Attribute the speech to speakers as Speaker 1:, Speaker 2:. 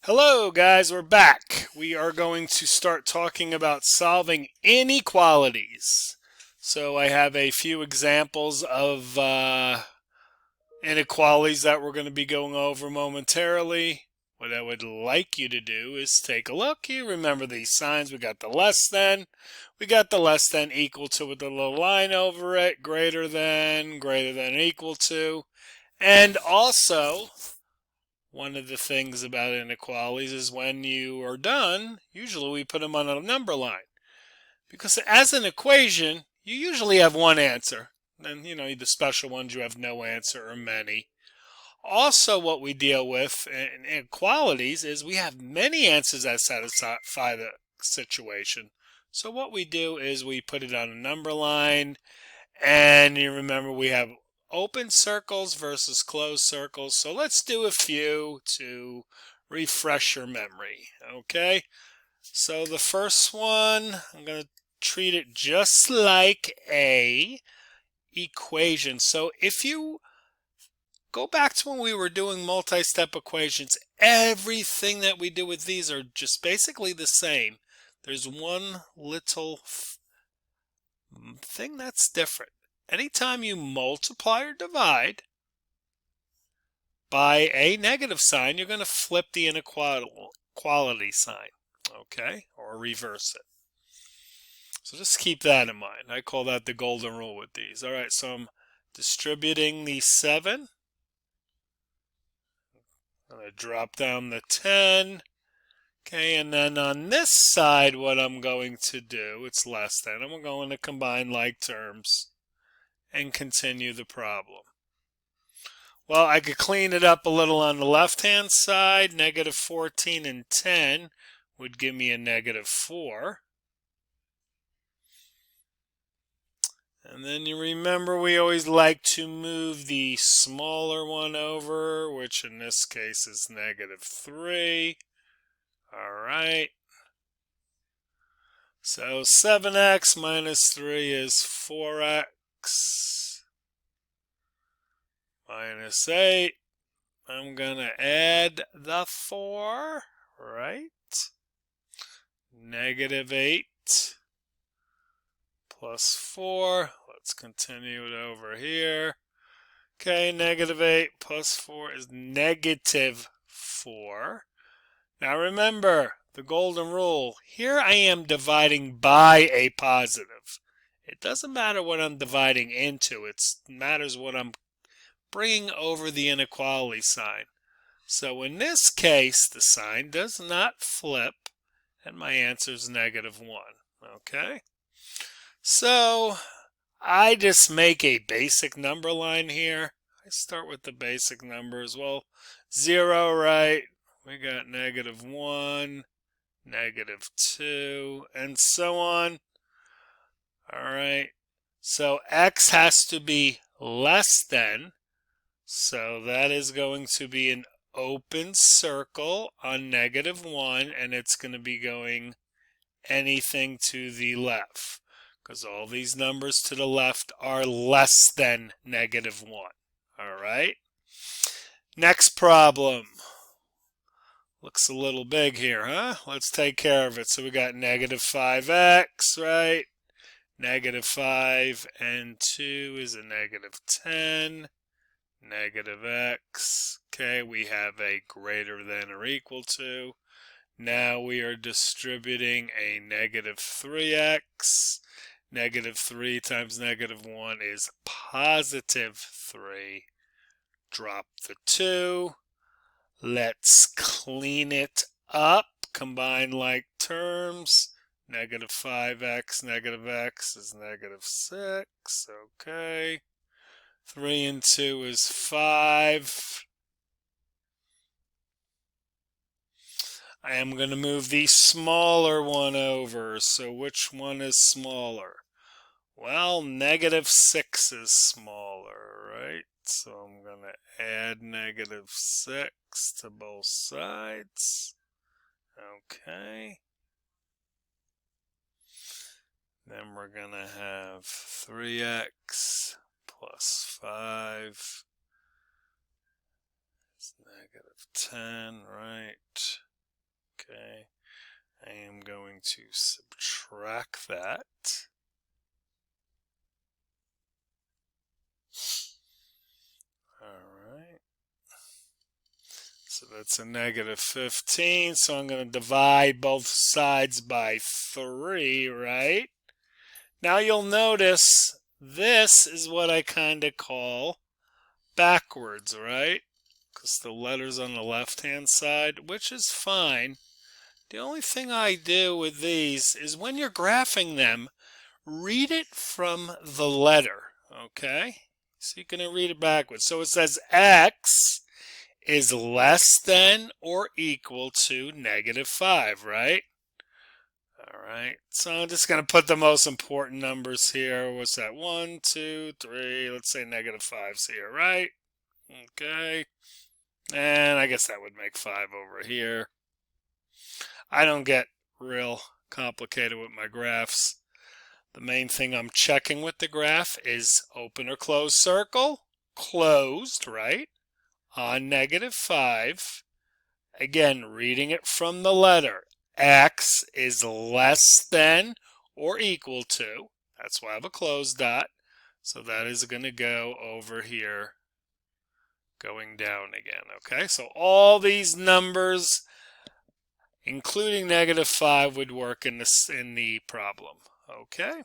Speaker 1: Hello guys, we're back. We are going to start talking about solving inequalities. So I have a few examples of inequalities that we're going to be going over momentarily. What I would like you to do is take a look. You remember these signs. We got the less than. We got the less than equal to with the little line over it. Greater than, equal to. And also, one of the things about inequalities is when you are done, usually we put them on a number line. Because as an equation, you usually have one answer. Then, the special ones you have no answer or many. Also, what we deal with in inequalities is we have many answers that satisfy the situation. So what we do is we put it on a number line, and you remember we have open circles versus closed circles. So let's do a few to refresh your memory. Okay, so the first one, I'm going to treat it just like a equation. So if you go back to when we were doing multi-step equations, everything that we do with these are just basically the same. There's one little thing that's different. Anytime you multiply or divide by a negative sign, you're going to flip the inequality sign, okay, or reverse it. So just keep that in mind. I call that the golden rule with these. All right, so I'm distributing the 7. I'm going to drop down the 10. Okay, and then on this side, what I'm going to do, it's less than. I'm going to combine like terms and continue the problem. Well, I could clean it up a little on the left-hand side. Negative 14 and 10 would give me a negative 4. And then you remember we always like to move the smaller one over, which in this case is negative 3. All right. So 7x minus 3 is 4x minus 8. I'm going to add the 4, right? Negative 8 plus 4. Let's continue it over here. Okay, negative 8 plus 4 is negative 4. Now remember, the golden rule, here I am dividing by a positive. It doesn't matter what I'm dividing into, it matters what I'm bringing over the inequality sign. So in this case, the sign does not flip, and my answer is negative 1. Okay? So I just make a basic number line here. I start with the basic numbers. Well, 0, right? We got negative 1, negative 2, and so on. All right. So x has to be less than. So that is going to be an open circle on negative 1, and it's going to be going anything to the left, because all these numbers to the left are less than negative 1. All right. Next problem. Looks a little big here, huh? Let's take care of it. So we got negative 5x, right? Negative 5 and 2 is a negative 10. Negative x. Okay, we have a greater than or equal to. Now we are distributing a negative 3x. Negative 3 times negative 1 is positive 3. Drop the 2. Let's clean it up. Combine like terms. Negative 5x, negative x is negative 6. Okay. 3 and 2 is 5. I am going to move the smaller one over. So which one is smaller? Well, negative 6 is smaller, right? So I'm going to add negative 6 to both sides. Okay. Then we're going to have 3x plus 5 is negative 10, right? Okay, I am going to subtract that. All right. So that's a negative 15. So I'm going to divide both sides by 3, right? Now you'll notice this is what I kind of call backwards, right? Because the letter's on the left-hand side, which is fine. The only thing I do with these is when you're graphing them, read it from the letter, okay? So you're going to read it backwards. So it says x is less than or equal to negative 5, right? All right, so I'm just going to put the most important numbers here. What's that? 1, 2, 3. Let's say negative 5's here, right? Okay. And I guess that would make 5 over here. I don't get real complicated with my graphs. The main thing I'm checking with the graph is open or closed circle. Closed, right? On negative 5. Again, reading it from the letter. X is less than or equal to. That's why I have a closed dot. So that is going to go over here, going down again. Okay, so all these numbers, including negative 5, would work in the problem. Okay.